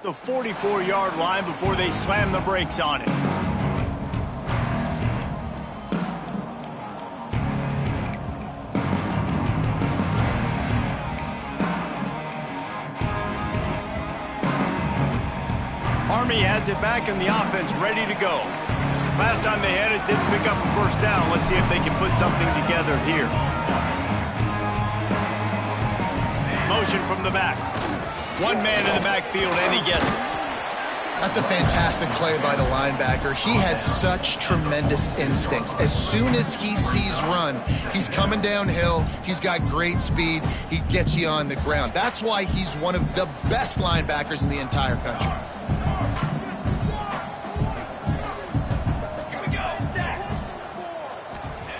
the 44-yard line before they slam the brakes on it. Army has it back and the offense ready to go. Last time they had it, didn't pick up a first down. Let's see if they can put something together here. Motion from the back. One man in the backfield, and he gets it. That's a fantastic play by the linebacker. He has such tremendous instincts. As soon as he sees run, he's coming downhill. He's got great speed. He gets you on the ground. That's why he's one of the best linebackers in the entire country.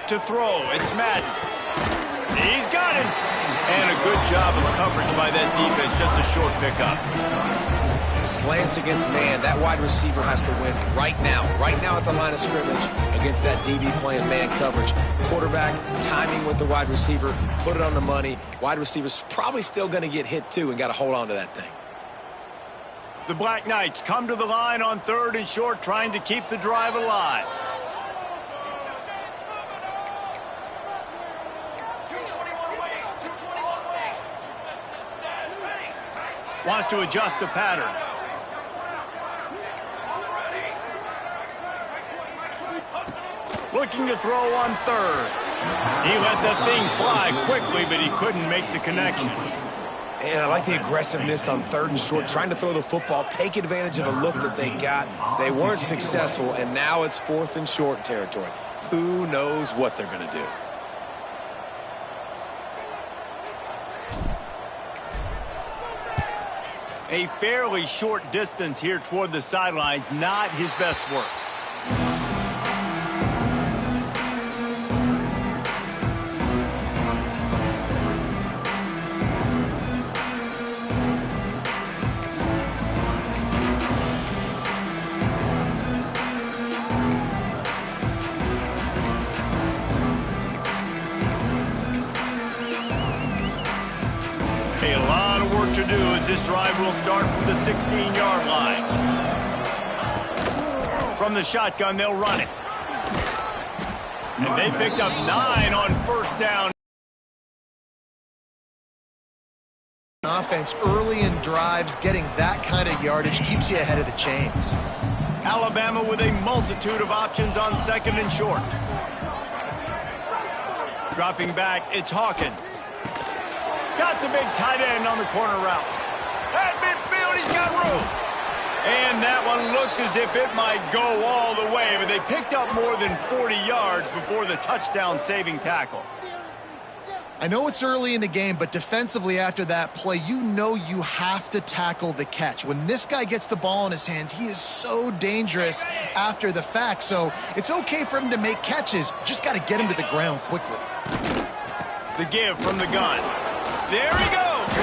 To throw, it's Madden. He's got him. And a good job of coverage by that defense, just a short pickup. Slants against man, that wide receiver has to win right now at the line of scrimmage against that DB playing man coverage. Quarterback, timing with the wide receiver, put it on the money. Wide receiver's probably still going to get hit too and got to hold on to that thing. The Black Knights come to the line on 3rd and short, trying to keep the drive alive. Wants to adjust the pattern. Looking to throw on 3rd. He let that thing fly quickly, but he couldn't make the connection. And I like the aggressiveness on 3rd and short, trying to throw the football, take advantage of a look that they got. They weren't successful, and now it's 4th and short territory. Who knows what they're going to do? A fairly short distance here toward the sidelines, not his best work. A lot of work to do as this drive will start from the 16-yard line. From the shotgun, they'll run it. And they picked up 9 on 1st down. Offense early in drives, getting that kind of yardage keeps you ahead of the chains. Alabama with a multitude of options on 2nd and short. Dropping back, it's Hawkins. Got the big tight end on the corner route. At midfield, he's got room. And that one looked as if it might go all the way, but they picked up more than 40 yards before the touchdown-saving tackle. I know it's early in the game, but defensively after that play, you know you have to tackle the catch. When this guy gets the ball in his hands, he is so dangerous after the fact. So it's okay for him to make catches. Just got to get him to the ground quickly. The give from the gun. There he goes.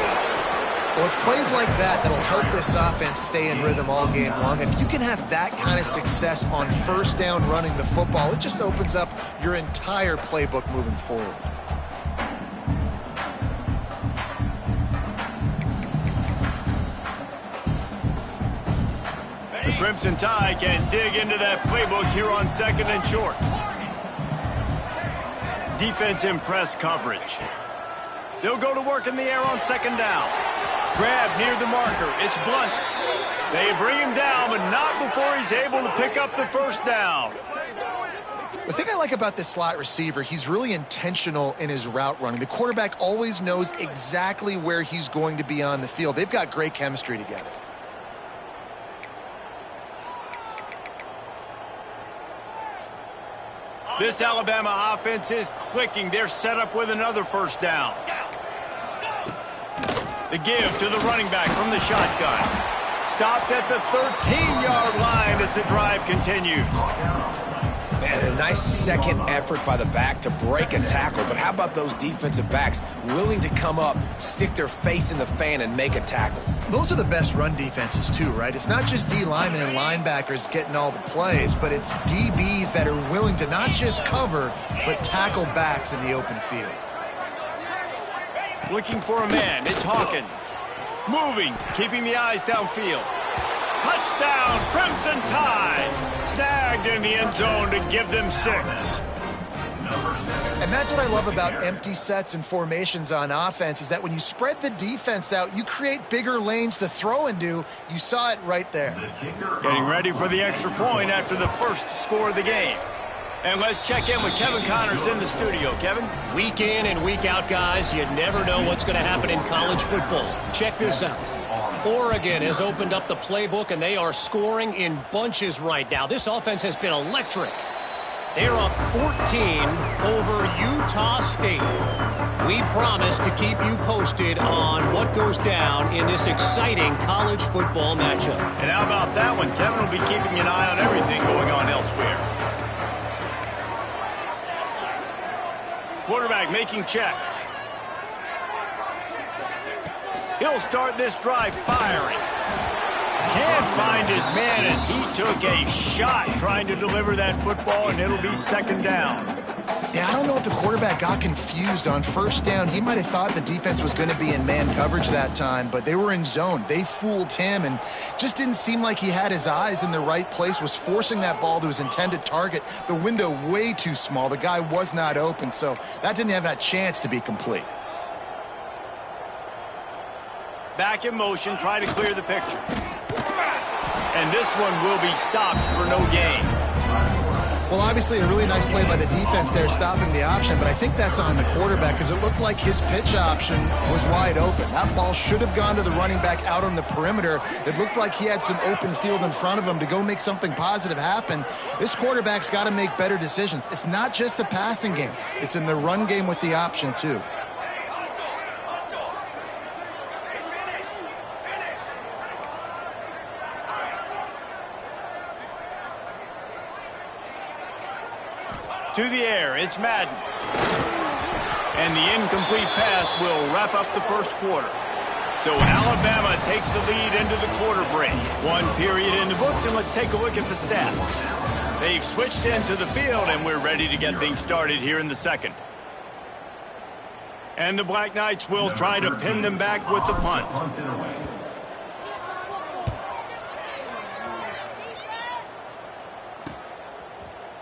Well, it's plays like that that'll help this offense stay in rhythm all game long. If you can have that kind of success on 1st down running the football, it just opens up your entire playbook moving forward. The Crimson Tide can dig into that playbook here on 2nd and short. Defense in press coverage. They'll go to work in the air on 2nd down. Grab near the marker. It's Blunt. They bring him down, but not before he's able to pick up the 1st down. The thing I like about this slot receiver, he's really intentional in his route running. The quarterback always knows exactly where he's going to be on the field. They've got great chemistry together. This Alabama offense is clicking. They're set up with another 1st down. The give to the running back from the shotgun. Stopped at the 13-yard line as the drive continues. Man, a nice second effort by the back to break a tackle. But how about those defensive backs willing to come up, stick their face in the fan, and make a tackle? Those are the best run defenses too, right? It's not just D linemen and linebackers getting all the plays, but it's DBs that are willing to not just cover, but tackle backs in the open field. Looking for a man. It's Hawkins. Moving, keeping the eyes downfield. First down, Crimson Tide. Snagged in the end zone to give them 6. And that's what I love about empty sets and formations on offense, is that when you spread the defense out, you create bigger lanes to throw into. You saw it right there. Getting ready for the extra point after the first score of the game. And let's check in with Kevin Connors in the studio. Kevin? Week in and week out, guys, you never know what's going to happen in college football. Check this out. Oregon has opened up the playbook, and they are scoring in bunches right now. This offense has been electric. They're up 14 over Utah State. We promise to keep you posted on what goes down in this exciting college football matchup. And how about that one? Kevin will be keeping an eye on everything going on elsewhere. Quarterback making checks. He'll start this drive firing. Can't find his man as he took a shot trying to deliver that football, and it'll be second down. Yeah, I don't know if the quarterback got confused on first down. He might have thought the defense was going to be in man coverage that time, but they were in zone. They fooled him, and just didn't seem like he had his eyes in the right place, was forcing that ball to his intended target. The window way too small. The guy was not open, so that didn't have that chance to be complete. Back in motion, try to clear the picture. And this one will be stopped for no gain. Well, obviously a really nice play by the defense there, stopping the option, but I think that's on the quarterback because it looked like his pitch option was wide open. That ball should have gone to the running back out on the perimeter. It looked like he had some open field in front of him to go make something positive happen. This quarterback's got to make better decisions. It's not just the passing game. It's in the run game with the option, too. To the air, it's Madden. And the incomplete pass will wrap up the first quarter. So Alabama takes the lead into the quarter break. One period in the books, and let's take a look at the stats. They've switched into the field, and we're ready to get things started here in the second. And the Black Knights will try to pin them back with the punt.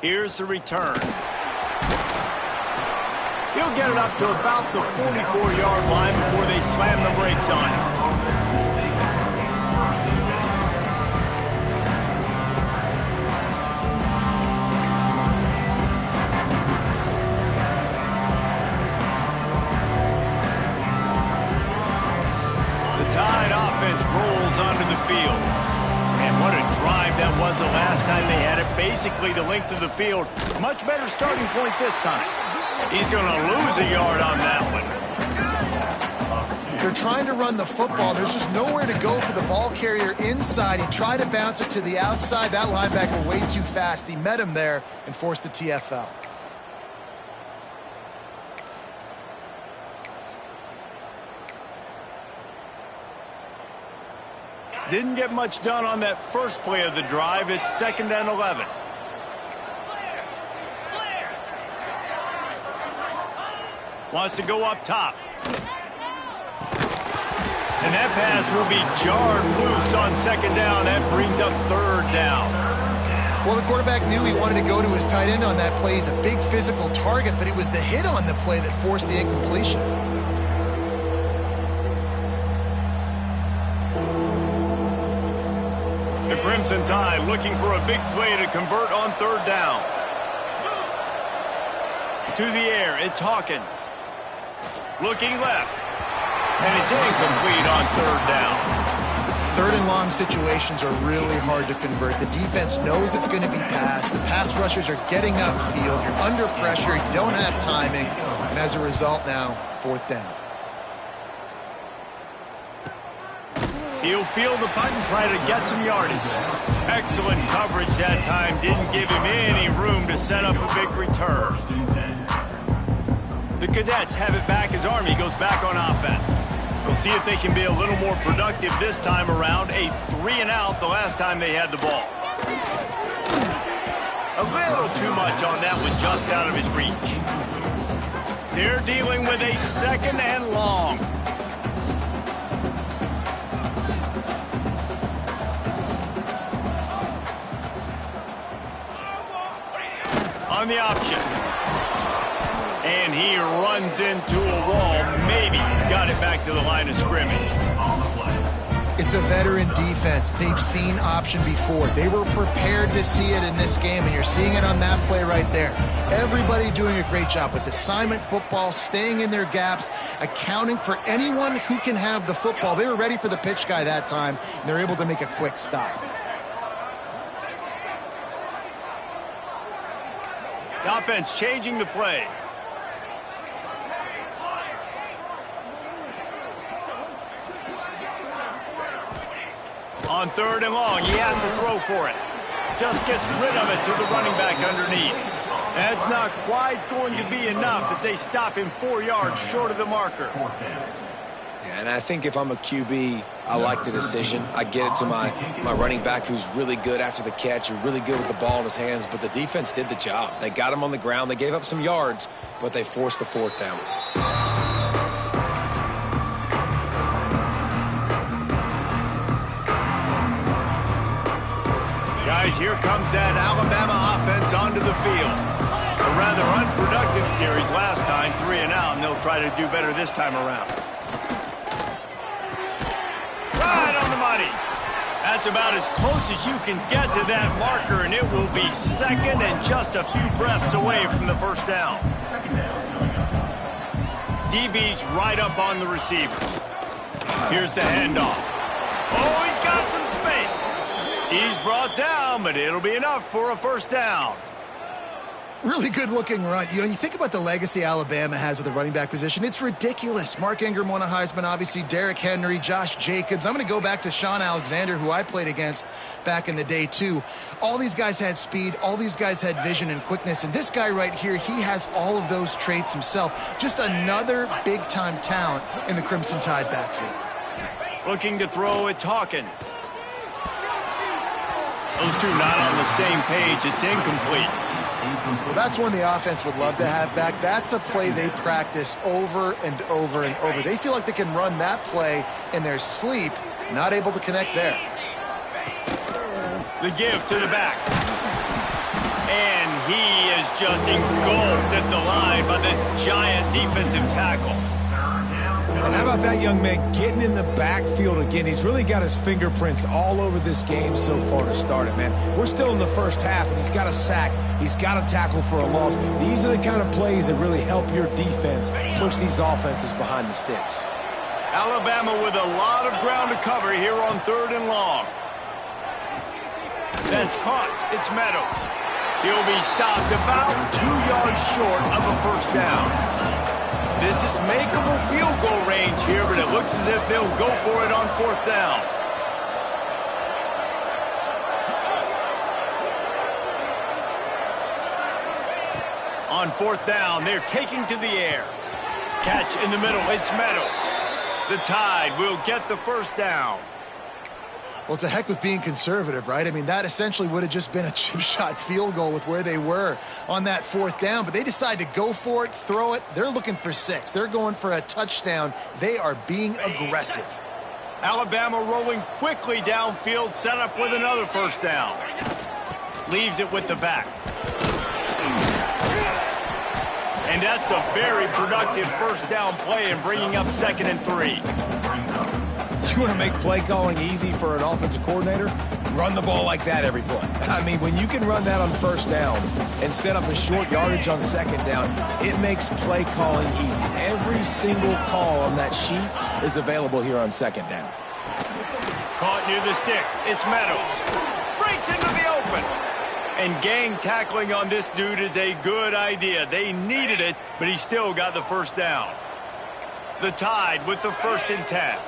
Here's the return. He'll get it up to about the 44-yard line before they slam the brakes on him. The Tide offense rolls onto the field. And what a drive that was the last time they had it. Basically the length of the field. Much better starting point this time. He's going to lose a yard on that one. They're trying to run the football. There's just nowhere to go for the ball carrier inside. He tried to bounce it to the outside. That linebacker way too fast. He met him there and forced the TFL. Didn't get much done on that first play of the drive. It's 2nd and 11. Wants to go up top. And that pass will be jarred loose on 2nd down. That brings up 3rd down. Well, the quarterback knew he wanted to go to his tight end on that play. He's a big physical target, but it was the hit on the play that forced the incompletion. The Crimson Tide looking for a big play to convert on 3rd down. To the air, it's Hawkins. Looking left. And it's incomplete on 3rd down. 3rd and long situations are really hard to convert. The defense knows it's going to be passed. The pass rushers are getting upfield. You're under pressure. You don't have timing. And as a result now, 4th down. He'll field the punt and try to get some yardage. Excellent coverage that time. Didn't give him any room to set up a big return. The Cadets have it back as Army goes back on offense. We'll see if they can be a little more productive this time around. A 3-and-out the last time they had the ball. A little too much on that one, just out of his reach. They're dealing with a 2nd and long. on the option. And he runs into a wall. Maybe got it back to the line of scrimmage. It's a veteran defense. They've seen option before. They were prepared to see it in this game, and you're seeing it on that play right there. Everybody doing a great job with assignment football, staying in their gaps, accounting for anyone who can have the football. They were ready for the pitch guy that time, and they're able to make a quick stop. The offense changing the play. On 3rd and long, he has to throw for it. Just gets rid of it to the running back underneath. That's not quite going to be enough as they stop him 4 yards short of the marker. Yeah, and I think if I'm a QB, I like the decision. I get it to my running back who's really good after the catch and really good with the ball in his hands, but the defense did the job. They got him on the ground. They gave up some yards, but they forced the 4th down. Guys, here comes that Alabama offense onto the field. A rather unproductive series last time, 3 and out, and they'll try to do better this time around. Right on the money. That's about as close as you can get to that marker, and it will be 2nd and just a few breaths away from the 1st down. DB's right up on the receivers. Here's the handoff. Oh, he's got some space. He's brought down, but it'll be enough for a 1st down. Really good-looking run. You know, you think about the legacy Alabama has at the running back position. It's ridiculous. Mark Ingram won a Heisman, obviously. Derrick Henry, Josh Jacobs. I'm going to go back to Sean Alexander, who I played against back in the day, too. All these guys had speed. All these guys had vision and quickness. And this guy right here, he has all of those traits himself. Just another big-time talent in the Crimson Tide backfield. Looking to throw, it's Hawkins. Those two not on the same page. It's incomplete. Well, that's one the offense would love to have back. That's a play they practice over and over and over. They feel like they can run that play in their sleep, not able to connect there. The give to the back. And he is just engulfed at the line by this giant defensive tackle. And how about that young man getting in the backfield again? He's really got his fingerprints all over this game so far to start it, man. We're still in the 1st half, and he's got a sack. He's got a tackle for a loss. These are the kind of plays that really help your defense push these offenses behind the sticks. Alabama with a lot of ground to cover here on 3rd and long. That's caught. It's Meadows. He'll be stopped about 2 yards short of a 1st down. This is makeable field goal range here, but it looks as if they'll go for it on 4th down. On 4th down, they're taking to the air. Catch in the middle, it's Meadows. The Tide will get the 1st down. Well, it's a heck with being conservative, right? I mean, that essentially would have just been a chip shot field goal with where they were on that 4th down, but they decide to go for it, throw it. They're looking for 6. They're going for a touchdown. They are being aggressive. Alabama rolling quickly downfield, set up with another 1st down. Leaves it with the back. And that's a very productive 1st down play and bringing up 2nd and 3. You want to make play calling easy for an offensive coordinator? Run the ball like that every play. I mean, when you can run that on 1st down and set up a short yardage on 2nd down, it makes play calling easy. Every single call on that sheet is available here on 2nd down. Caught near the sticks. It's Meadows. Breaks into the open. And gang tackling on this dude is a good idea. They needed it, but he still got the 1st down. The Tide with the 1st and 10.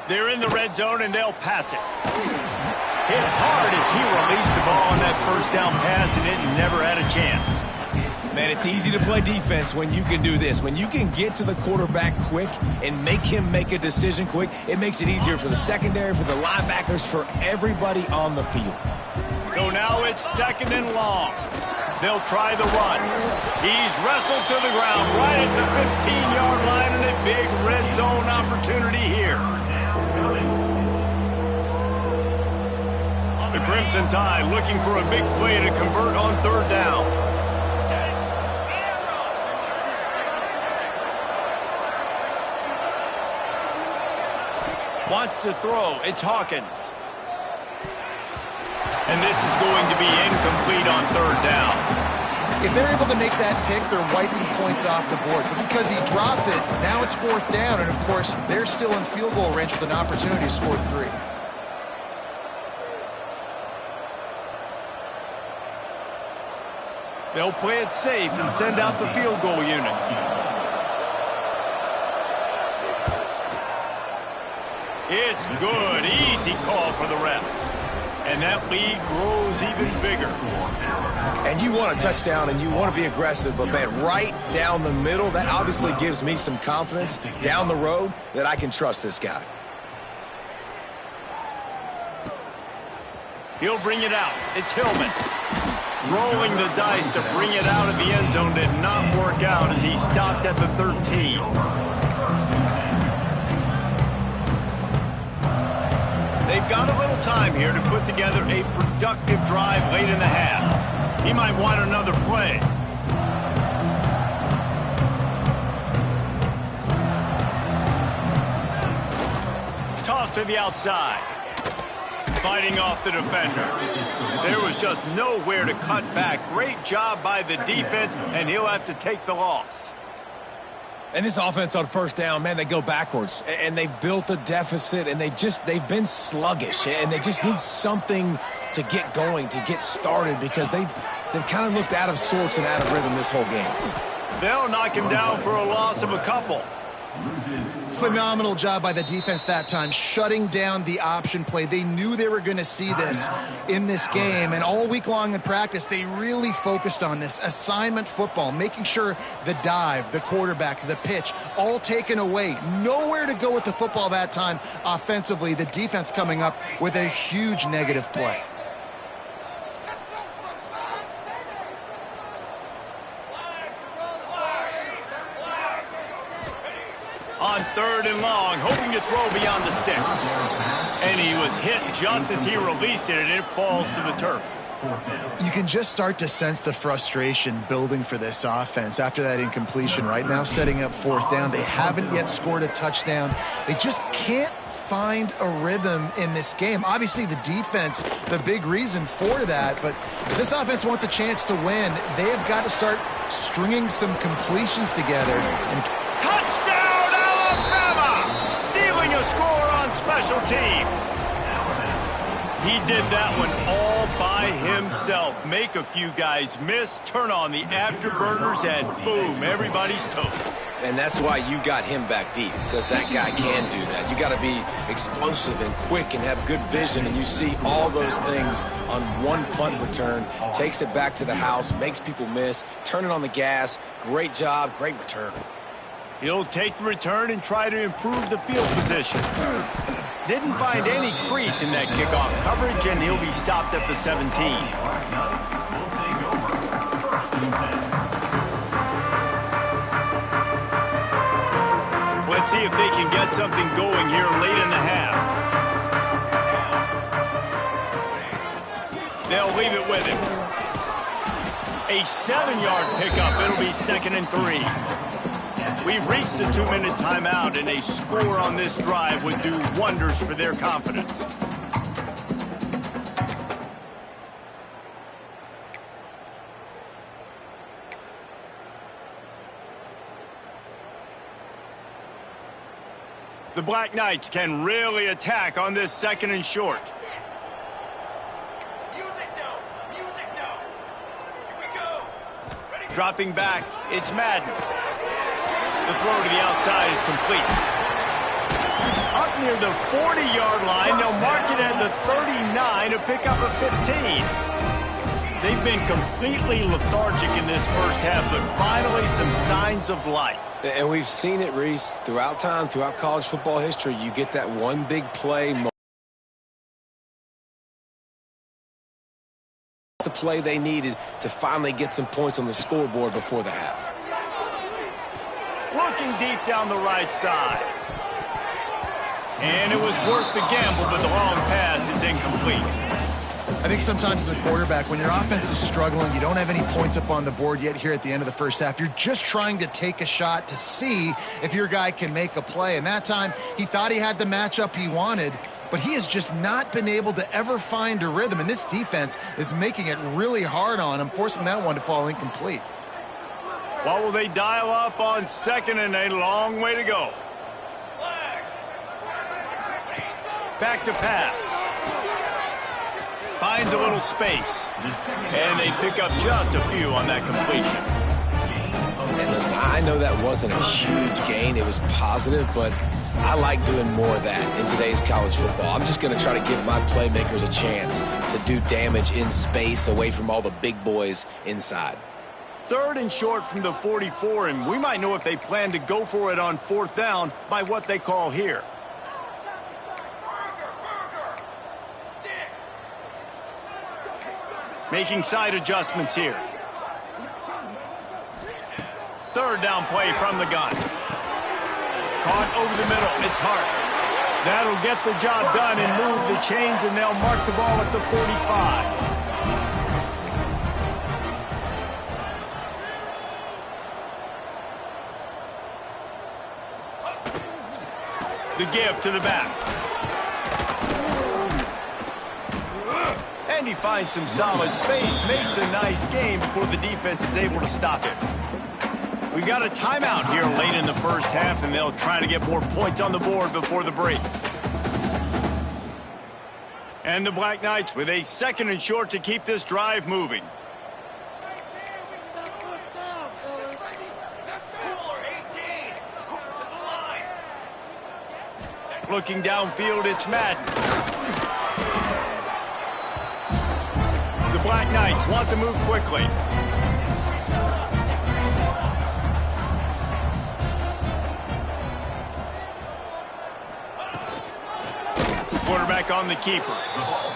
They're in the red zone, and they'll pass it. Hit hard as he released the ball on that 1st down pass, and it never had a chance. Man, it's easy to play defense when you can do this. When you can get to the quarterback quick and make him make a decision quick, it makes it easier for the secondary, for the linebackers, for everybody on the field. So now it's 2nd and long. They'll try the run. He's wrestled to the ground right at the 15-yard line, and a big red zone opportunity here. The Crimson Tide looking for a big play to convert on third down. Wants to throw. It's Hawkins. And this is going to be incomplete on third down. If they're able to make that pick, they're wiping points off the board. But because he dropped it, now it's fourth down. And, of course, they're still in field goal range with an opportunity to score 3. They'll play it safe and send out the field goal unit. It's good. Easy call for the refs. And that lead grows even bigger. And you want a touchdown and you want to be aggressive, but, man, right down the middle, that obviously gives me some confidence down the road that I can trust this guy. He'll bring it out. It's Hillman. Rolling the dice to bring it out of the end zone did not work out as he stopped at the 13. They've got a little time here to put together a productive drive late in the half. He might want another play. Toss to the outside. Fighting off the defender. There was just nowhere to cut back. Great job by the defense, and he'll have to take the loss. And this offense on first down, man, they go backwards. And they've built a deficit, and they've been sluggish. And they just need something to get going, to get started, because they've kind of looked out of sorts and out of rhythm this whole game. They'll knock him down for a loss of a couple. Phenomenal job by the defense that time, shutting down the option play. They knew they were going to see this in this game, and all week long in practice, they really focused on this assignment football, making sure the dive, the quarterback, the pitch, all taken away. Nowhere to go with the football that time offensively. The defense coming up with a huge negative play. On third and long, hoping to throw beyond the sticks. And he was hit just as he released it, and it falls to the turf. You can just start to sense the frustration building for this offense after that incompletion. Right now, setting up fourth down. They haven't yet scored a touchdown. They just can't find a rhythm in this game. Obviously, the defense, the big reason for that. But if this offense wants a chance to win, they have got to start stringing some completions together. And touchdown! Stealing a score on special teams. He did that one all by himself. Make a few guys miss, turn on the afterburners, and boom, everybody's toast. And that's why you got him back deep, because that guy can do that. You got to be explosive and quick and have good vision, and you see all those things on one punt return. Takes it back to the house, makes people miss, turning on the gas. Great job, great return. He'll take the return and try to improve the field position. Didn't find any crease in that kickoff coverage, and he'll be stopped at the 17. Let's see if they can get something going here late in the half. They'll leave it with him. A 7-yard pickup. It'll be 2nd and 3. We've reached the 2-minute timeout, and a score on this drive would do wonders for their confidence. The Black Knights can really attack on this 2nd and short. Music no! Music no! Here we go! Ready? Dropping back, it's Madden. The throw to the outside is complete. Up near the 40-yard line, they'll mark it at the 39 to pick up a 15. They've been completely lethargic in this first half, but finally some signs of life. And we've seen it, Reese, throughout time, throughout college football history. You get that one big play, the play they needed to finally get some points on the scoreboard before the half. Looking deep down the right side. And it was worth the gamble, but the long pass is incomplete. I think sometimes as a quarterback, when your offense is struggling, you don't have any points up on the board yet here at the end of the first half. You're just trying to take a shot to see if your guy can make a play. And that time, he thought he had the matchup he wanted, but he has just not been able to ever find a rhythm. And this defense is making it really hard on him, forcing that one to fall incomplete. What will they dial up on second and a long way to go? Back to pass. Finds a little space. And they pick up just a few on that completion. And listen, I know that wasn't a huge gain. It was positive, but I like doing more of that in today's college football. I'm just going to try to give my playmakers a chance to do damage in space away from all the big boys inside. 3rd and short from the 44, and we might know if they plan to go for it on 4th down by what they call here. Making side adjustments here. 3rd down play from the gun. Caught over the middle. It's Hart. That'll get the job done and move the chains, and they'll mark the ball at the 45. The give to the back. And he finds some solid space, makes a nice game before the defense is able to stop him. We've got a timeout here late in the first half, and they'll try to get more points on the board before the break. And the Black Knights with a 2nd and short to keep this drive moving. Looking downfield, it's Madden. The Black Knights want to move quickly. Quarterback on the keeper.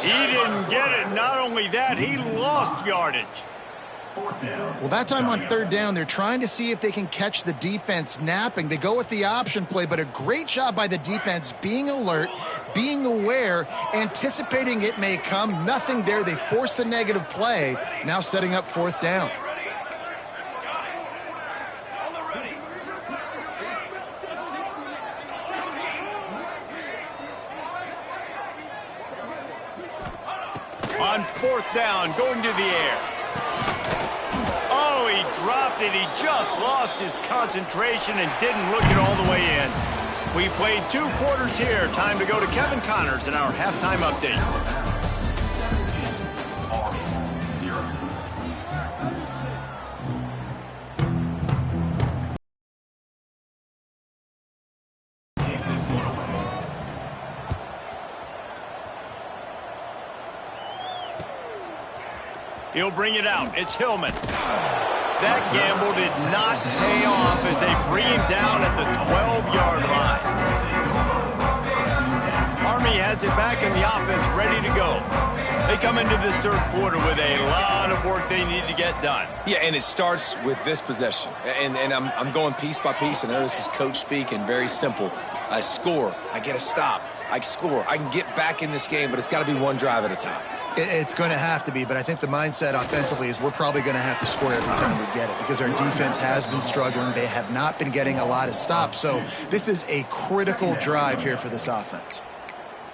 He didn't get it. Not only that, he lost yardage. Well, that time on 3rd down, they're trying to see if they can catch the defense napping. They go with the option play, but a great job by the defense being alert, being aware, anticipating it may come. Nothing there. They forced a negative play, now setting up 4th down. On 4th down, going to the air. Oh, he dropped it. He just lost his concentration and didn't look it all the way in. We played 2 quarters here. Time to go to Kevin Connors in our halftime update. He'll bring it out. It's Hillman. That gamble did not pay off as they bring him down at the 12-yard line. Army has it back in the offense ready to go. They come into this 3rd quarter with a lot of work they need to get done. Yeah, and it starts with this possession. And I'm going piece by piece. I know this is coach speak and very simple. I score. I get a stop. I score. I can get back in this game, but it's got to be one drive at a time. It's going to have to be, but I think the mindset offensively is we're probably going to have to score every time we get it because our defense has been struggling. They have not been getting a lot of stops. So this is a critical drive here for this offense.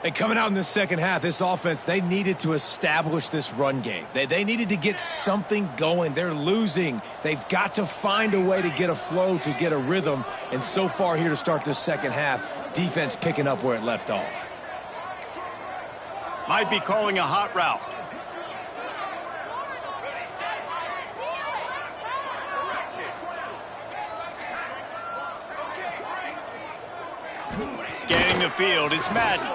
And coming out in the 2nd half, this offense, they needed to establish this run game. They needed to get something going. They're losing. They've got to find a way to get a flow, to get a rhythm. And so far here to start this 2nd half, defense picking up where it left off. Might be calling a hot route. Scanning the field, it's Madden.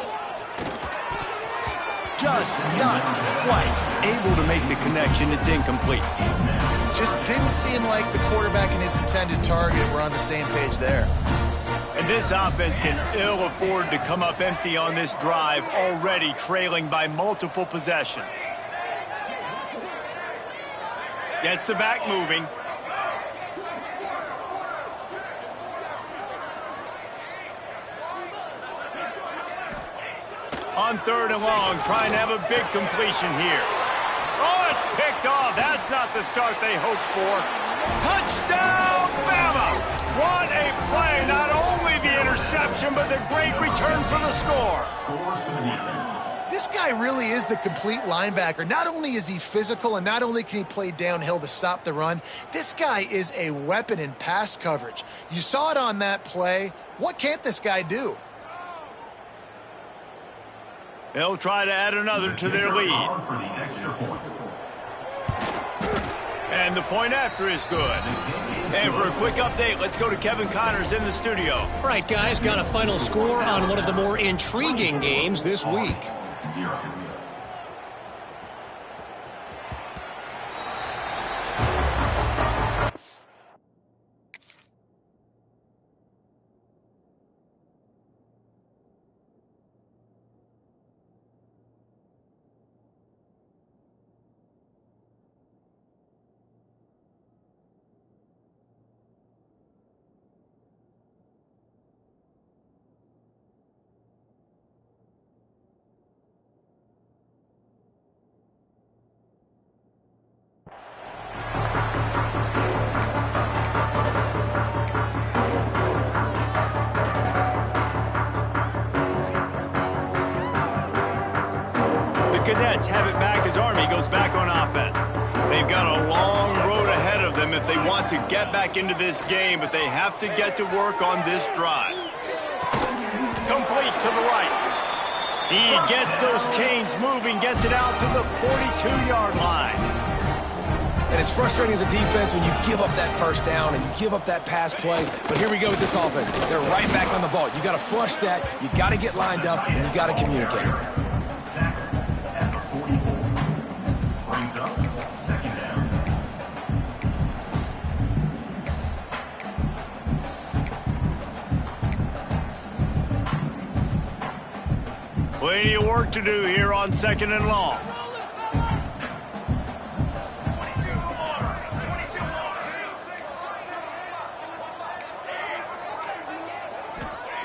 Just not quite able to make the connection. It's incomplete. Just didn't seem like the quarterback and his intended target were on the same page there. And this offense can ill afford to come up empty on this drive, already trailing by multiple possessions. Gets the back moving. On 3rd and long, trying to have a big completion here. Oh, it's picked off. That's not the start they hoped for. Touchdown, Bama! What a play. Not only the interception, but the great return for the score. This guy really is the complete linebacker. Not only is he physical and not only can he play downhill to stop the run, this guy is a weapon in pass coverage. You saw it on that play. What can't this guy do? They'll try to add another to their lead. And the point after is good. And for a quick update, let's go to Kevin Connors in the studio. All right, guys, got a final score on one of the more intriguing games this week. 0. Cadets have it back as Army goes back on offense. They've got a long road ahead of them if they want to get back into this game, but they have to get to work on this drive. Complete to the right. He gets those chains moving, gets it out to the 42-yard line. And it's frustrating as a defense when you give up that first down and you give up that pass play. But here we go with this offense. They're right back on the ball. You got to flush that, you got to get lined up, and you got to communicate. Plenty of work to do here on 2nd and long.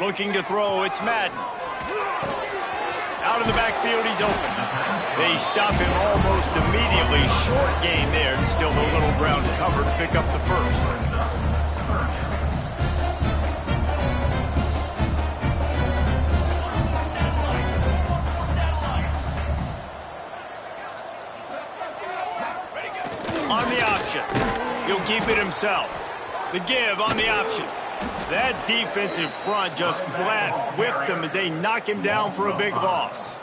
Looking to throw, it's Madden. Out of the backfield, he's open. They stop him almost immediately. Short gain there, and still a little ground cover to pick up the first. On the option. He'll keep it himself. The give on the option. That defensive front just flat whipped him as they knock him down for a big loss.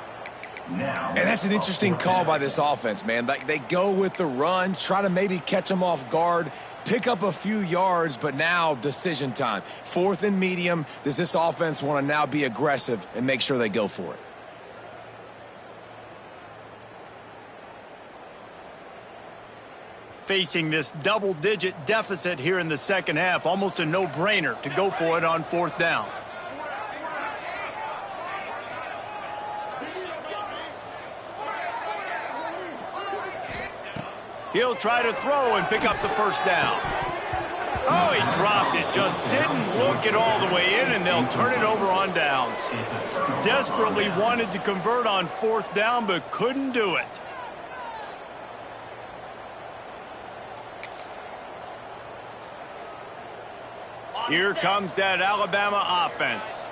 And that's an interesting call by this offense, man. Like, they go with the run, try to maybe catch them off guard, pick up a few yards, but now decision time. 4th and medium. Does this offense want to now be aggressive and make sure they go for it? Facing this double-digit deficit here in the second half, almost a no-brainer to go for it on 4th down. He'll try to throw and pick up the first down. Oh, he dropped it. Just didn't look it all the way in, and they'll turn it over on downs. Desperately wanted to convert on 4th down, but couldn't do it. Here comes that Alabama offense.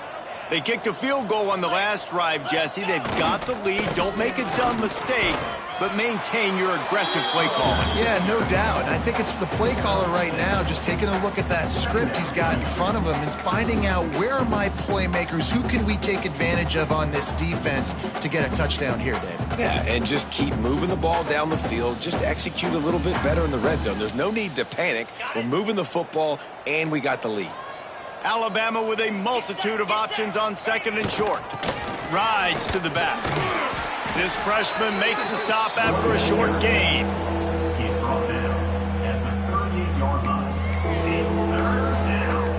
They kicked a field goal on the last drive, Jesse. They've got the lead. Don't make a dumb mistake, but maintain your aggressive play calling. Yeah, no doubt. I think it's the play caller right now just taking a look at that script he's got in front of him and finding out where are my playmakers, who can we take advantage of on this defense to get a touchdown here, Dave. Yeah, and just keep moving the ball down the field. Just execute a little bit better in the red zone. There's no need to panic. We're moving the football, and we got the lead. Alabama with a multitude of options on 2nd and short. Rides to the back. This freshman makes the stop after a short gain. He's brought down at the 38-yard line. It's 3rd down.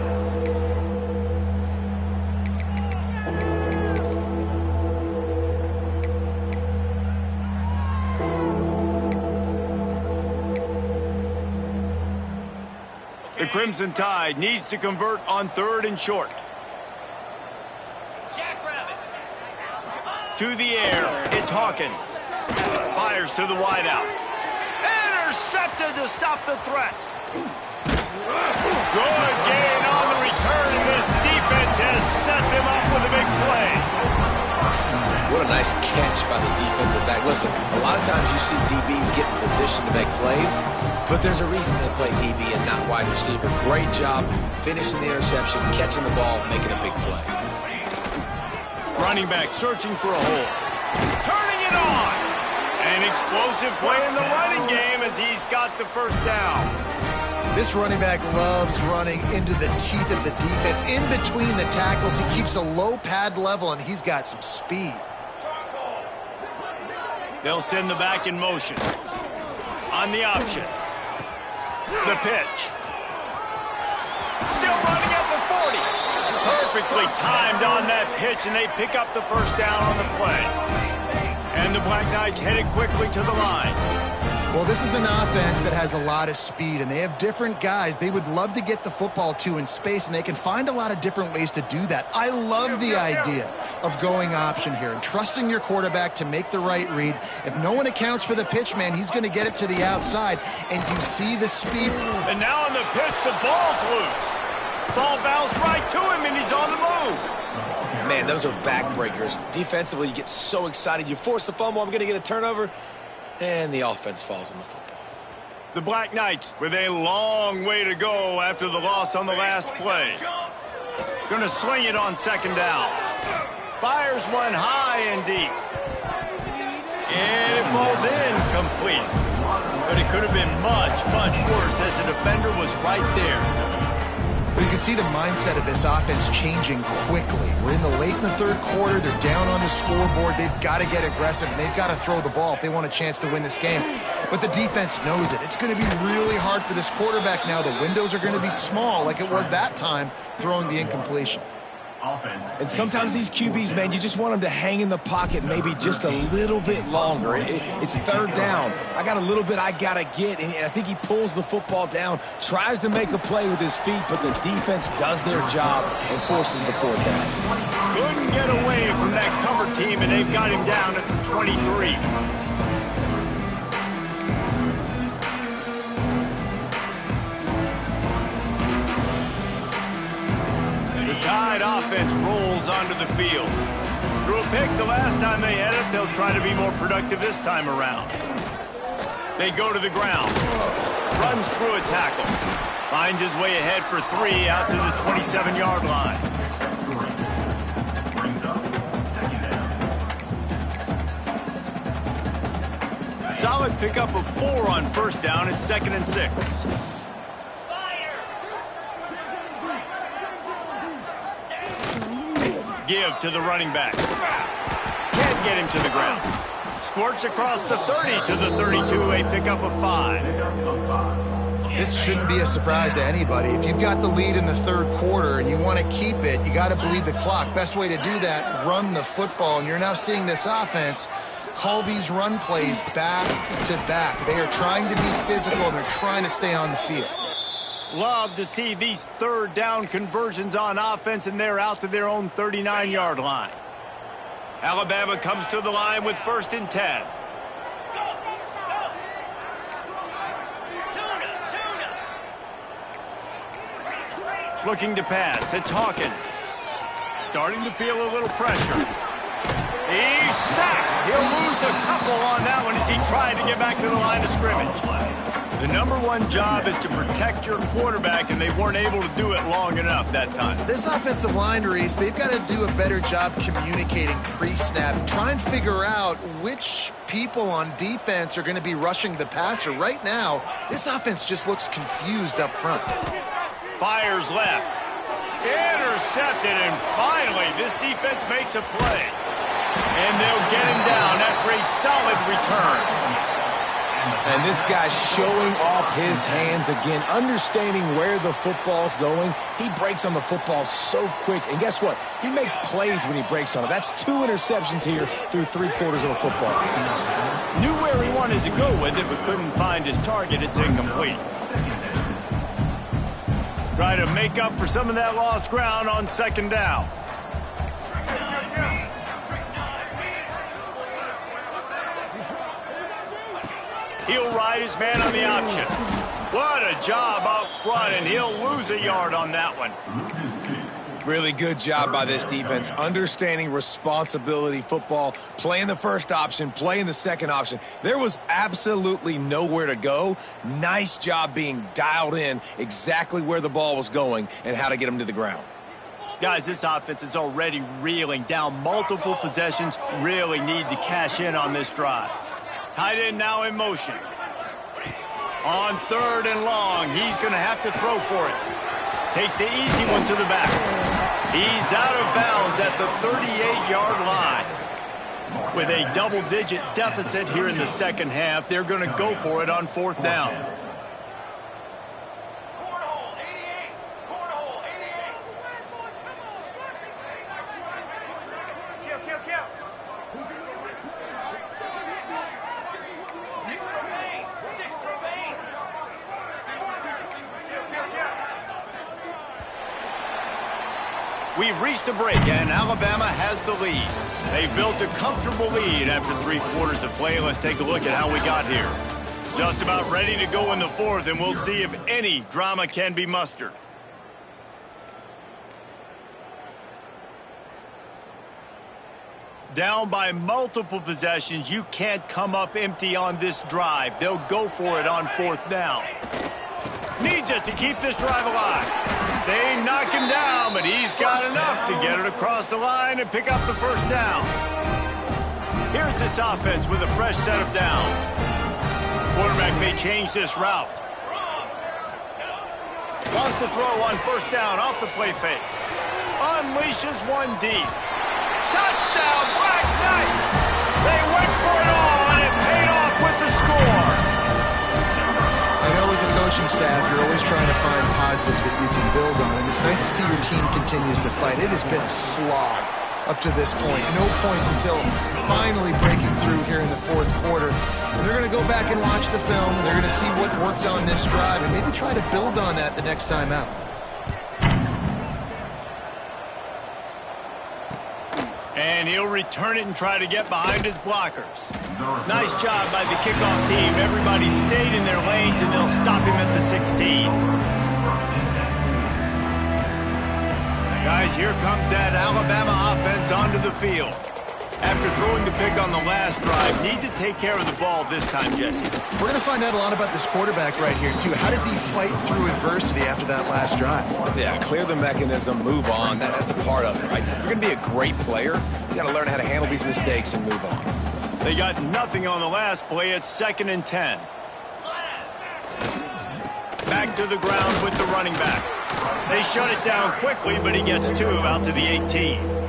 The Crimson Tide needs to convert on 3rd and short. to the air. It's Hawkins. Fires to the wideout. Intercepted to stop the threat. Good gain on the return, and this defense has set them up with a big play. What a nice catch by the defensive back. Listen, a lot of times you see DBs get in position to make plays, but there's a reason they play DB and not wide receiver. Great job finishing the interception, catching the ball, making a big play. Running back searching for a hole. Turning it on. An explosive play in the running game as he's got the first down. This running back loves running into the teeth of the defense. In between the tackles, he keeps a low pad level, and he's got some speed. They'll send the back in motion. On the option. The pitch. Still running at the 40. Perfectly timed on that pitch, and they pick up the first down on the play. And the Black Knights headed quickly to the line. Well, this is an offense that has a lot of speed, and they have different guys they would love to get the football to in space, and they can find a lot of different ways to do that. I love the idea of going option here and trusting your quarterback to make the right read. If no one accounts for the pitch, man, he's going to get it to the outside, and you see the speed. And now on the pitch, the ball's loose. Ball bounced right to him, and he's on the move. Man, those are backbreakers. Defensively, you get so excited. You force the fumble, I'm going to get a turnover. And the offense falls on the football. The Black Knights with a long way to go after the loss on the last play. Going to swing it on second down. Fires one high and deep. And it falls incomplete. But it could have been much, much worse as the defender was right there. You can see the mindset of this offense changing quickly. We're late in the third quarter. They're down on the scoreboard. They've got to get aggressive, and they've got to throw the ball if they want a chance to win this game. But the defense knows it. It's going to be really hard for this quarterback now. The windows are going to be small like it was that time throwing the incompletion. And sometimes these QBs, man, you just want them to hang in the pocket maybe just a little bit longer. It's third down. I got a little bit I got to get, and I think he pulls the football down, tries to make a play with his feet, but the defense does their job and forces the fourth down. Couldn't get away from that cover team, and they've got him down at the 23. Tide offense rolls onto the field. Threw a pick the last time they had it. They'll try to be more productive this time around. They go to the ground. Runs through a tackle. Finds his way ahead for 3 out to the 27-yard line. Solid pickup of 4 on first down. It's 2nd and 6. Give to the running back. Can't get him to the ground. Squirts across the 30 to the 32, a pickup of 5. This shouldn't be a surprise to anybody. If you've got the lead in the third quarter and you want to keep it, you got to bleed the clock. Best way to do that, run the football. And you're now seeing this offense call these run plays back to back. They are trying to be physical, and they're trying to stay on the field. Love to see these third down conversions on offense, and they're out to their own 39-yard line. Alabama comes to the line with 1st and 10. Looking to pass. It's Hawkins. Starting to feel a little pressure. He's sacked. He'll lose a couple on that one as he tried to get back to the line of scrimmage. The number one job is to protect your quarterback, and they weren't able to do it long enough that time. This offensive line, Reese, they've got to do a better job communicating pre-snap and try and figure out which people on defense are going to be rushing the passer. Right now, this offense just looks confused up front. Fires left. Intercepted, and finally, this defense makes a play. And they'll get him down after a solid return. And this guy's showing off his hands again, understanding where the football's going. He breaks on the football so quick. And guess what? He makes plays when he breaks on it. That's 2 interceptions here through 3 quarters of a football game. Knew where he wanted to go with it, but couldn't find his target. It's incomplete. Try to make up for some of that lost ground on 2nd down. He'll ride his man on the option. What a job up front, and he'll lose a yard on that one. Really good job by this defense, understanding responsibility football, playing the first option, playing the second option. There was absolutely nowhere to go. Nice job being dialed in exactly where the ball was going and how to get him to the ground. Guys, this offense is already reeling down multiple possessions. Really need to cash in on this drive. Tight end now in motion. On 3rd and long, he's going to have to throw for it. Takes the easy one to the back. He's out of bounds at the 38-yard line. With a double-digit deficit here in the second half, they're going to go for it on 4th down. Cornhole, 88. Cornhole, 88. Kill. 6 remain. 6 remain. Kill. We've reached a break, and Alabama has the lead. They've built a comfortable lead after 3 quarters of play. Let's take a look at how we got here. Just about ready to go in the 4th, and we'll see if any drama can be mustered. Down by multiple possessions, you can't come up empty on this drive. They'll go for it on 4th down. Needs it to keep this drive alive. They knock him down, but he's got enough to get it across the line and pick up the 1st down. Here's this offense with a fresh set of downs. Quarterback may change this route. Wants to throw on 1st down off the play fake. Unleashes one deep. Touchdown, Black Knights! They went for it all, and it paid off with the score. I know as a coaching staff, you're always trying to find positives that you can build on, and it's nice to see your team continues to fight. It has been a slog up to this point. No points until finally breaking through here in the 4th quarter. And they're going to go back and watch the film. They're going to see what worked on this drive and maybe try to build on that the next time out. And he'll return it and try to get behind his blockers. Nice job by the kickoff team. Everybody stayed in their lanes, and they'll stop him at the 16. Guys, here comes that Alabama offense onto the field. After throwing the pick on the last drive, need to take care of the ball this time, Jesse. We're going to find out a lot about this quarterback right here, too. How does he fight through adversity after that last drive? Yeah, clear the mechanism, move on. That's a part of it, right? If you're going to be a great player, you got to learn how to handle these mistakes and move on. They got nothing on the last play. It's 2nd and 10. Back to the ground with the running back. They shut it down quickly, but he gets 2 out to the 18.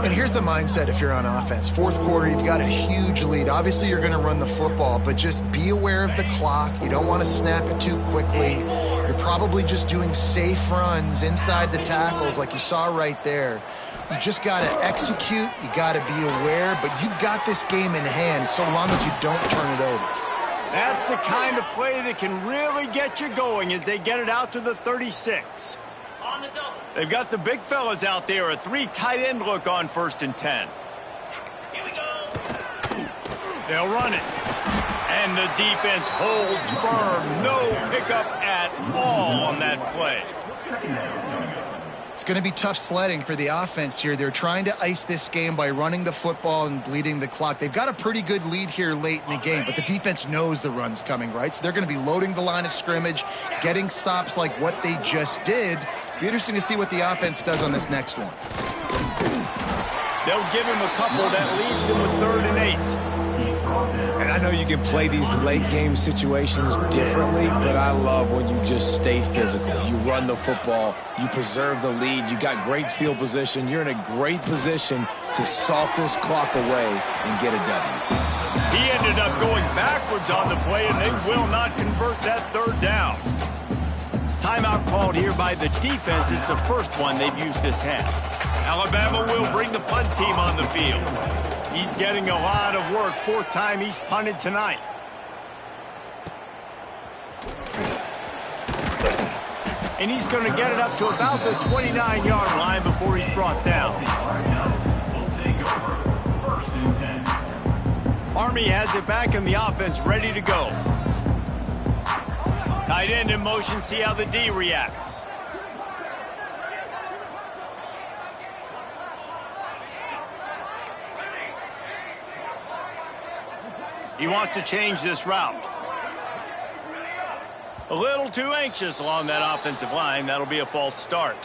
And here's the mindset if you're on offense. 4th quarter, you've got a huge lead. Obviously, you're going to run the football, but just be aware of the clock. You don't want to snap it too quickly. You're probably just doing safe runs inside the tackles like you saw right there. You just got to execute. You got to be aware, but you've got this game in hand so long as you don't turn it over. That's the kind of play that can really get you going as they get it out to the 36. On the double. They've got the big fellas out there, a 3 tight end look on 1st and 10. Here we go. They'll run it. And the defense holds firm. No pickup at all on that play. It's going to be tough sledding for the offense here. They're trying to ice this game by running the football and bleeding the clock. They've got a pretty good lead here late in the game, but the defense knows the run's coming, right? So they're going to be loading the line of scrimmage, getting stops like what they just did. It'll be interesting to see what the offense does on this next one. They'll give him a couple that leaves him with 3rd and 8. And I know you can play these late game situations differently, but I love when you just stay physical. You run the football, you preserve the lead, you got great field position, you're in a great position to salt this clock away and get a W. He ended up going backwards on the play, and they will not convert that 3rd down. Timeout called here by the defense. It's the first one they've used this half. Alabama will bring the punt team on the field. He's getting a lot of work. 4th time he's punted tonight. And he's going to get it up to about the 29-yard line before he's brought down. Will take over 1st and 10. Army has it back and the offense ready to go. Tight end in motion, see how the D reacts. He wants to change this route. A little too anxious along that offensive line. That'll be a false start.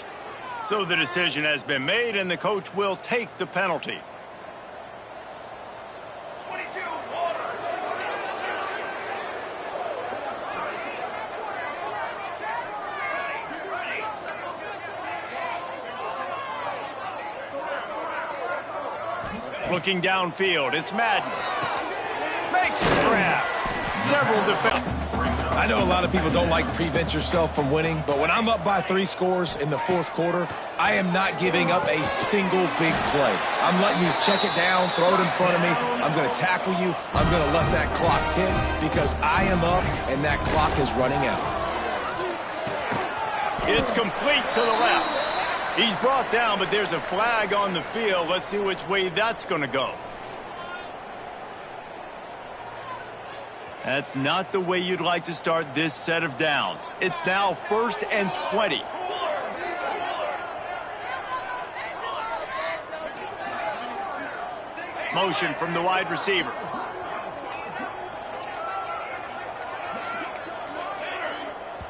So the decision has been made, and the coach will take the penalty. 22, water. Looking downfield, it's Madden. Makes the grab. Several defenders. I know a lot of people don't like prevent yourself from winning, but when I'm up by 3 scores in the fourth quarter, I am not giving up a single big play. I'm letting you check it down, throw it in front of me. I'm going to tackle you. I'm going to let that clock tick because I am up and that clock is running out. It's complete to the left. He's brought down, but there's a flag on the field. Let's see which way that's going to go. That's not the way you'd like to start this set of downs. It's now 1st and 20. Motion from the wide receiver.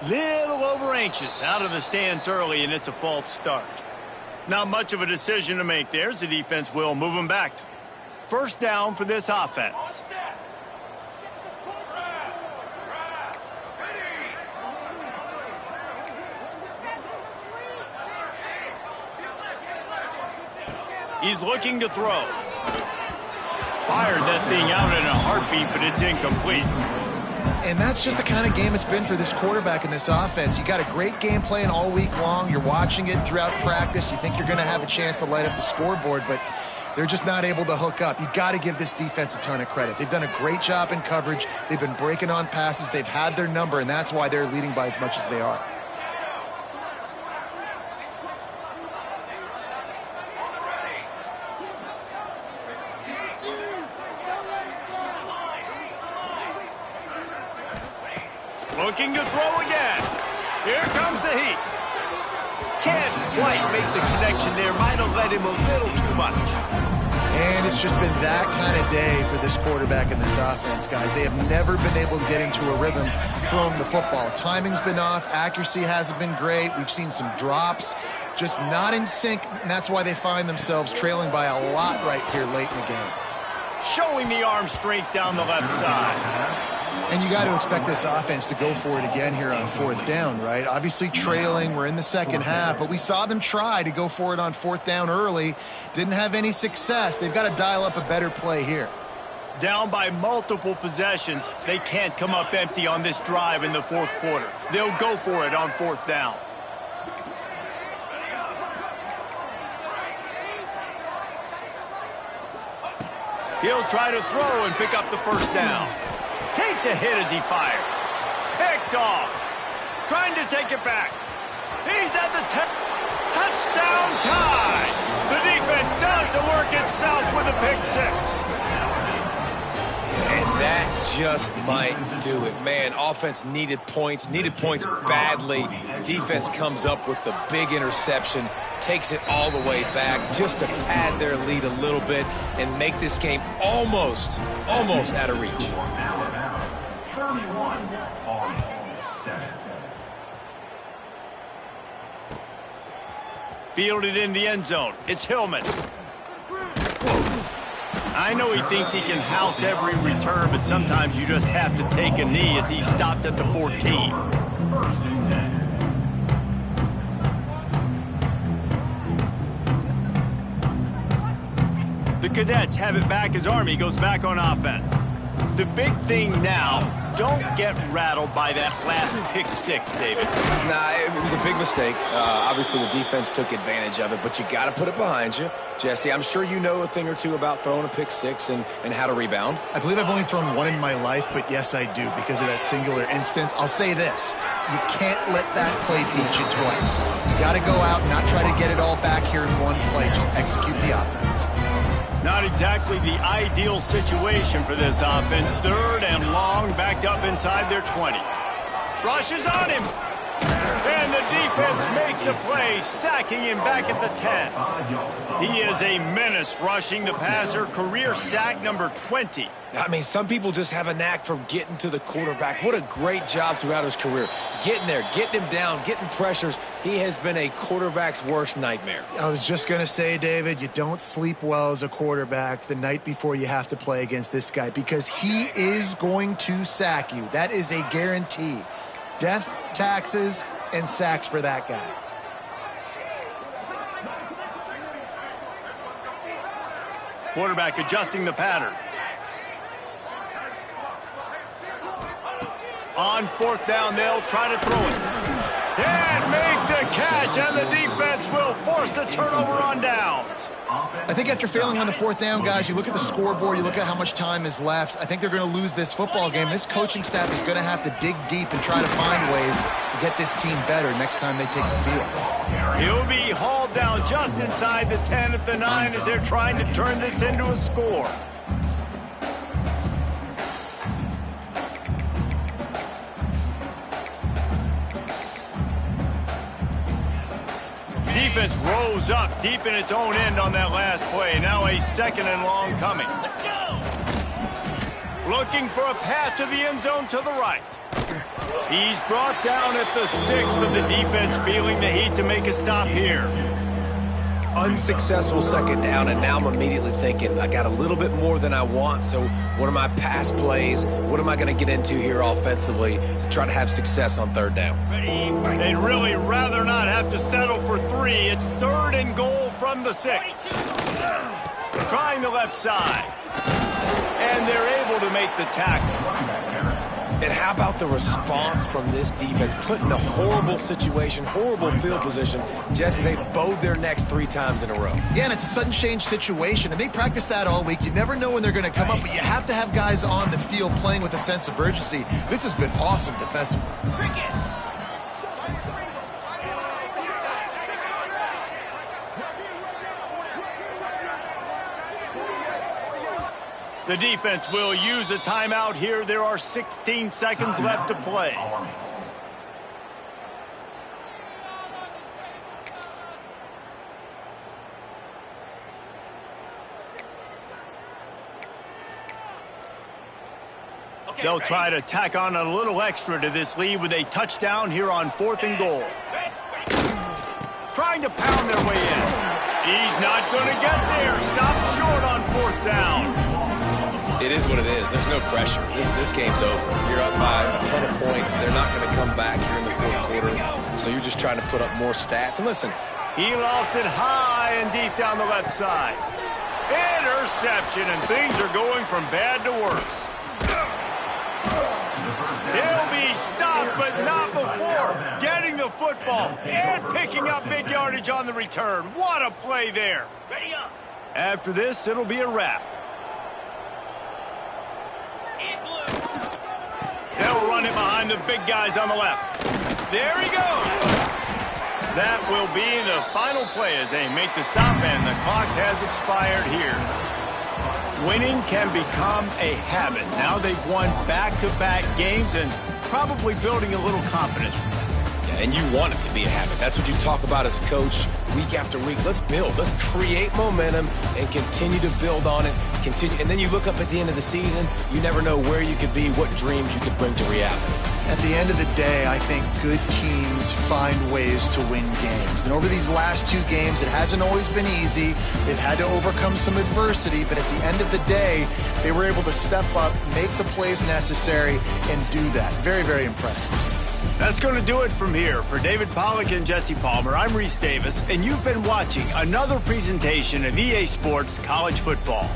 Little over anxious, out of the stance early, and it's a false start. Not much of a decision to make there, as the defense will move him back. 1st down for this offense. He's looking to throw. Fired that thing out in a heartbeat, but it's incomplete. And that's just the kind of game it's been for this quarterback in this offense. You got a great game plan all week long. You're watching it throughout practice. You think you're going to have a chance to light up the scoreboard, but they're just not able to hook up. You got to give this defense a ton of credit. They've done a great job in coverage. They've been breaking on passes. They've had their number, and that's why they're leading by as much as they are. Looking to throw again. Here comes the heat. Can't quite make the connection there. Might have let him a little too much. And it's just been that kind of day for this quarterback in this offense, guys. They have never been able to get into a rhythm throwing the football. Timing's been off. Accuracy hasn't been great. We've seen some drops. Just not in sync, and that's why they find themselves trailing by a lot right here late in the game. Showing the arm strength down the left side. And you got to expect this offense to go for it again here on 4th down, right? Obviously trailing, we're in the second half, but we saw them try to go for it on 4th down early. Didn't have any success. They've got to dial up a better play here. Down by multiple possessions, they can't come up empty on this drive in the 4th quarter. They'll go for it on 4th down. He'll try to throw and pick up the 1st down. Takes a hit as he fires. Picked off. Trying to take it back. He's at the touchdown tie. The defense does the work itself with a pick 6. And that just might do it. Man, offense needed points badly. Defense comes up with the big interception, takes it all the way back just to pad their lead a little bit and make this game almost out of reach. 31 on 7. Fielded in the end zone. It's Hillman. I know he thinks he can house every return, but sometimes you just have to take a knee as he stopped at the 14. 1st and 10. The Cadets have it back as Army goes back on offense. The big thing now, don't get rattled by that last pick 6, David. Nah, it was a big mistake. Obviously, the defense took advantage of it, but you got to put it behind you. Jesse, I'm sure you know a thing or two about throwing a pick 6 and how to rebound. I believe I've only thrown one in my life, but yes, I do because of that singular instance. I'll say this. You can't let that play beat you twice. You got to go out and not try to get it all back here in one play. Just execute the offense. Not exactly the ideal situation for this offense. 3rd and long, backed up inside their 20. Rushes on him. And the defense makes a play, sacking him back at the 10. He is a menace rushing the passer, career sack number 20. I mean, some people just have a knack for getting to the quarterback. What a great job throughout his career. Getting there, getting him down, getting pressures. He has been a quarterback's worst nightmare. I was just going to say, David, you don't sleep well as a quarterback the night before you have to play against this guy because he is going to sack you. That is a guarantee. Death, taxes, and sacks for that guy. Quarterback adjusting the pattern. On 4th down, they'll try to throw it. And make the catch, and the defense will force a turnover on downs. I think after failing on the 4th down, guys, you look at the scoreboard, you look at how much time is left. I think they're going to lose this football game. This coaching staff is going to have to dig deep and try to find ways to get this team better next time they take the field. He'll be hauled down just inside the 10 at the 9 as they're trying to turn this into a score. Defense rose up deep in its own end on that last play. Now a 2nd and long coming. Let's go! Looking for a path to the end zone to the right. He's brought down at the 6, but the defense feeling the heat to make a stop here. Unsuccessful 2nd down, and now I'm immediately thinking, I got a little bit more than I want, so what are my pass plays? What am I going to get into here offensively to try to have success on 3rd down? They'd really rather not have to settle for 3. It's 3rd and goal from the 6. Trying the left side. And they're able to make the tackle. And how about the response from this defense? Put in a horrible situation, horrible field position. Jesse, they bowed their necks 3 times in a row. Yeah, and it's a sudden change situation, and they practice that all week. You never know when they're going to come up, but you have to have guys on the field playing with a sense of urgency. This has been awesome defensively. The defense will use a timeout here. There are 16 seconds left to play. They'll try to tack on a little extra to this lead with a touchdown here on 4th and goal. Trying to pound their way in. He's not going to get there. Stopped short on 4th down. It is what it is. There's no pressure. This game's over. You're up by a ton of points. They're not going to come back here in the 4th quarter. So you're just trying to put up more stats. And listen, he lost it high and deep down the left side. Interception, and things are going from bad to worse. He'll be stopped, but not before getting the football and picking up big yardage on the return. What a play there. Ready up. After this, it'll be a wrap. They'll run it behind the big guys on the left. There he goes. That will be the final play as they make the stop, and the clock has expired here. Winning can become a habit. Now they've won back-to-back games and probably building a little confidence from that. and you want it to be a habit. That's what you talk about as a coach week after week. Let's build. Let's create momentum and continue to build on it. And then you look up at the end of the season, you never know where you could be, what dreams you could bring to reality. At the end of the day, I think good teams find ways to win games. And over these last two games, it hasn't always been easy. They've had to overcome some adversity, but at the end of the day, they were able to step up, make the plays necessary, and do that. Very, very impressive. That's going to do it from here. For David Pollack and Jesse Palmer, I'm Reese Davis, and you've been watching another presentation of EA Sports College Football.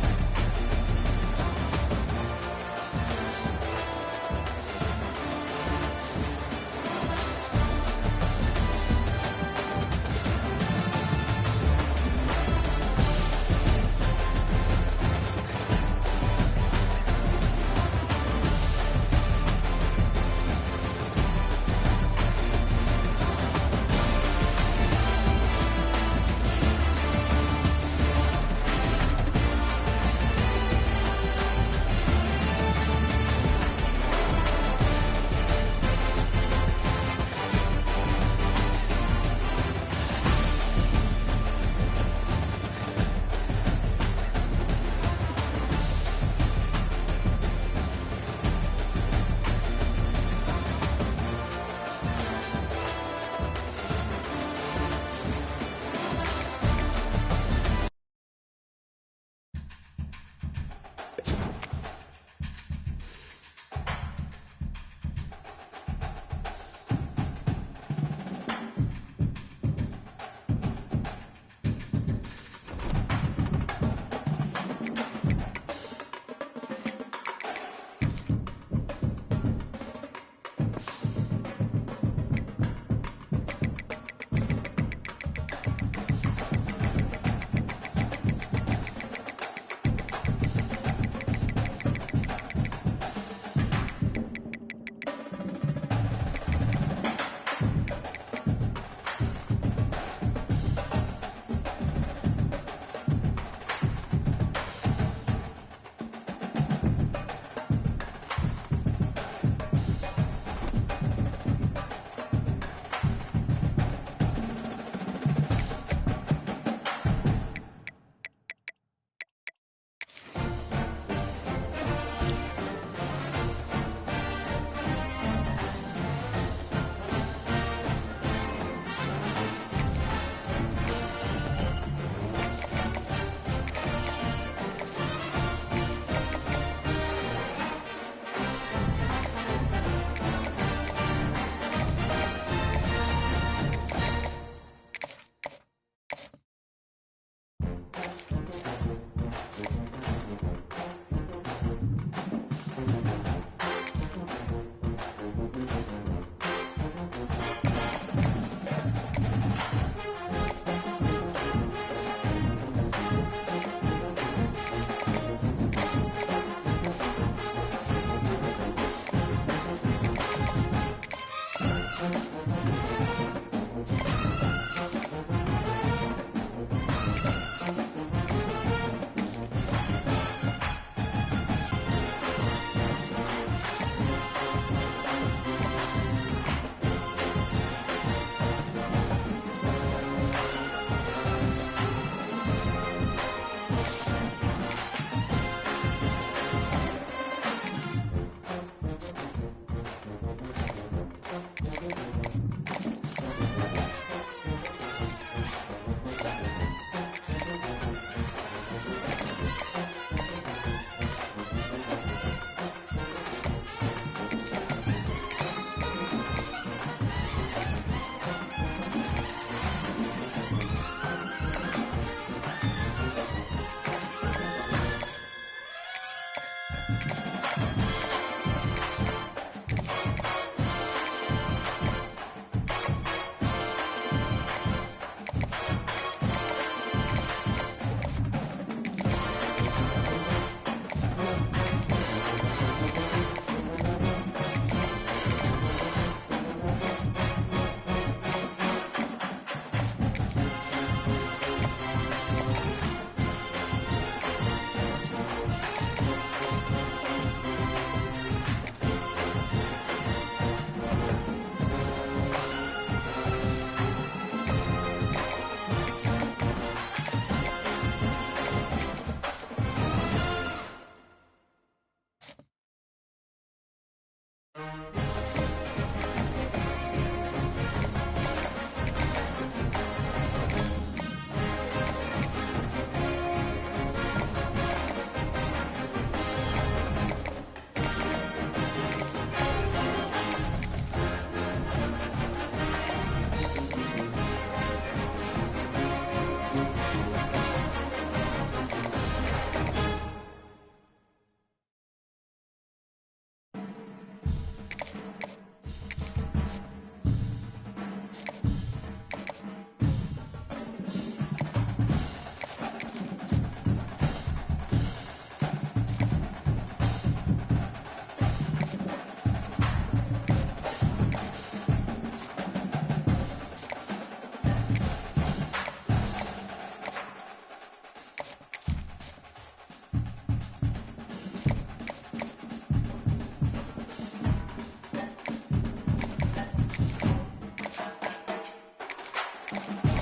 Bye.